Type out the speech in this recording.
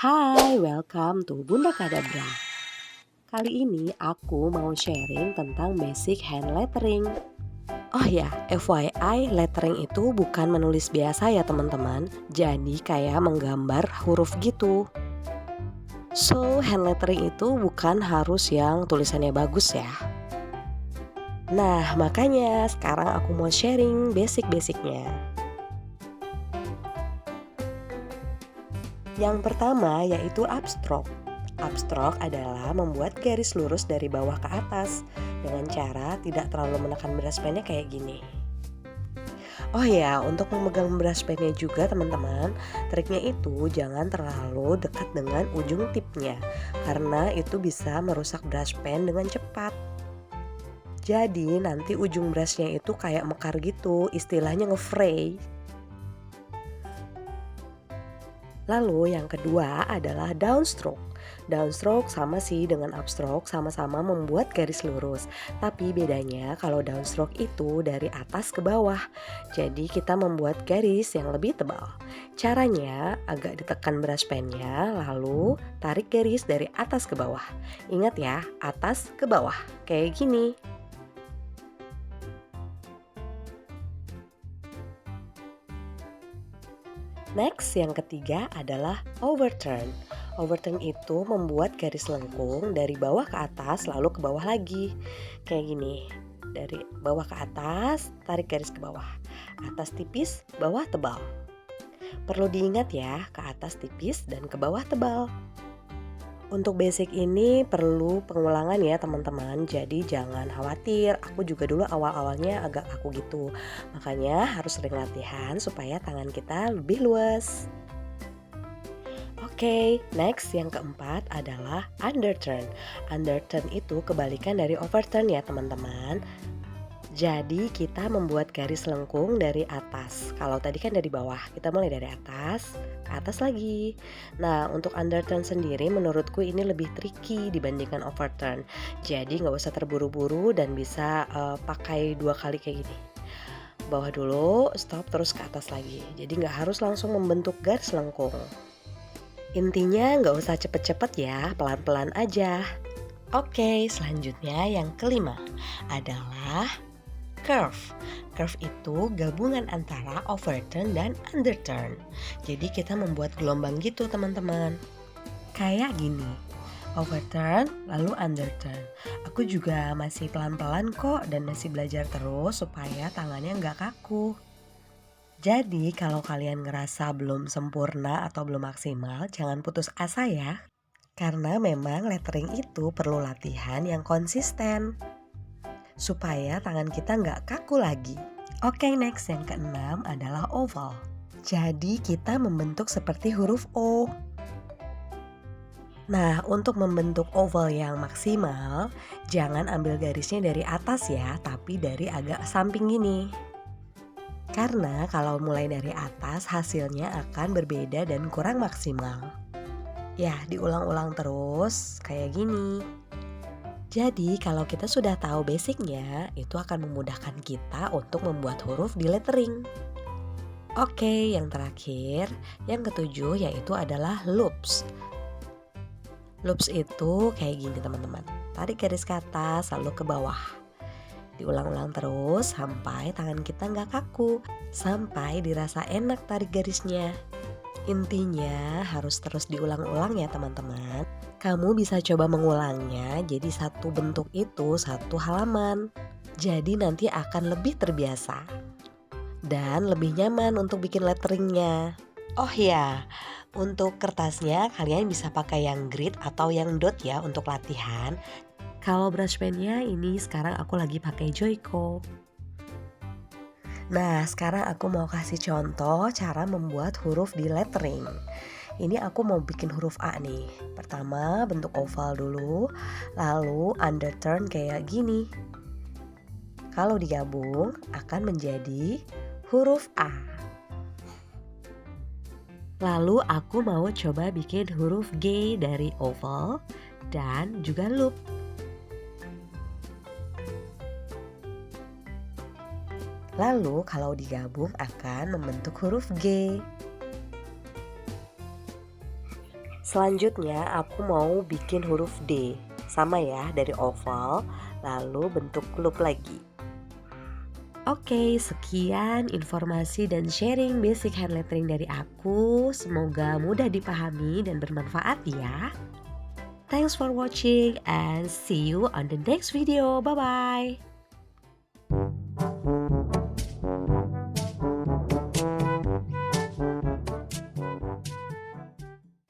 Hai, welcome to Bunda Kadabra. Kali ini aku mau sharing tentang basic hand lettering. Oh ya, FYI, lettering itu bukan menulis biasa ya teman-teman. Jadi kayak menggambar huruf gitu. So, hand lettering itu bukan harus yang tulisannya bagus ya. Nah, makanya sekarang aku mau sharing basic-basicnya. Yang pertama yaitu upstroke. Upstroke adalah membuat garis lurus dari bawah ke atas dengan cara tidak terlalu menekan brush pennya kayak gini. Oh ya, untuk memegang brush pennya juga teman-teman, triknya itu jangan terlalu dekat dengan ujung tipnya karena itu bisa merusak brush pen dengan cepat. Jadi nanti ujung brushnya itu kayak mekar gitu, istilahnya nge-fray. Lalu yang kedua adalah downstroke. Downstroke sama sih dengan upstroke, sama-sama membuat garis lurus. Tapi bedanya kalau downstroke itu dari atas ke bawah. Jadi kita membuat garis yang lebih tebal. Caranya agak ditekan brush pennya, lalu tarik garis dari atas ke bawah. Ingat ya, atas ke bawah. Kayak gini. Next, yang ketiga adalah overturn. Overturn itu membuat garis lengkung dari bawah ke atas lalu ke bawah lagi. Kayak gini. Dari bawah ke atas, tarik garis ke bawah. Atas tipis, bawah tebal. Perlu diingat ya, ke atas tipis dan ke bawah tebal. Untuk basic ini perlu pengulangan ya teman-teman. Jadi jangan khawatir, aku juga dulu awal-awalnya agak kaku gitu. Makanya harus sering latihan supaya tangan kita lebih luas. Oke, next yang keempat adalah underturn. Underturn itu kebalikan dari overturn ya teman-teman. Jadi kita membuat garis lengkung dari atas. Kalau tadi kan dari bawah, kita mulai dari atas, ke atas lagi. Nah, untuk underturn sendiri menurutku ini lebih tricky dibandingkan overturn. Jadi nggak usah terburu-buru dan bisa pakai 2 kali kayak gini. Bawah dulu, stop, terus ke atas lagi. Jadi nggak harus langsung membentuk garis lengkung. Intinya nggak usah cepet-cepet ya, pelan-pelan aja. Oke, selanjutnya yang kelima adalah curve. Curve itu gabungan antara overturn dan underturn. Jadi kita membuat gelombang gitu teman-teman. Kayak gini. Overturn lalu underturn. Aku juga masih pelan-pelan kok dan masih belajar terus supaya tangannya nggak kaku. Jadi kalau kalian ngerasa belum sempurna atau belum maksimal, jangan putus asa ya. Karena memang lettering itu perlu latihan yang konsisten supaya tangan kita nggak kaku lagi. Oke, next yang keenam adalah oval. Jadi kita membentuk seperti huruf O. Nah, untuk membentuk oval yang maksimal, jangan ambil garisnya dari atas ya, tapi dari agak samping gini. Karena kalau mulai dari atas hasilnya akan berbeda dan kurang maksimal. Ya, diulang-ulang terus kayak gini. Jadi kalau kita sudah tahu basicnya, itu akan memudahkan kita untuk membuat huruf di lettering. Oke, yang terakhir, yang ketujuh yaitu adalah loops. Loops itu kayak gini teman-teman. Tarik garis ke atas lalu ke bawah. Diulang-ulang terus sampai tangan kita nggak kaku. Sampai dirasa enak tarik garisnya. Intinya harus terus diulang-ulang ya teman-teman. Kamu bisa coba mengulangnya jadi satu bentuk itu satu halaman. Jadi nanti akan lebih terbiasa dan lebih nyaman untuk bikin letteringnya. Oh ya, untuk kertasnya kalian bisa pakai yang grid atau yang dot ya untuk latihan. Kalau brush pennya ini sekarang aku lagi pakai Joico. Nah, sekarang aku mau kasih contoh cara membuat huruf di lettering. Ini aku mau bikin huruf A nih. Pertama bentuk oval dulu, lalu underturn kayak gini. Kalau digabung akan menjadi huruf A. Lalu aku mau coba bikin huruf G dari oval dan juga loop. Lalu kalau digabung akan membentuk huruf G. Selanjutnya aku mau bikin huruf D. Sama ya, dari oval, lalu bentuk loop lagi. Oke, sekian informasi dan sharing basic hand lettering dari aku. Semoga mudah dipahami dan bermanfaat ya. Thanks for watching and see you on the next video. Bye-bye.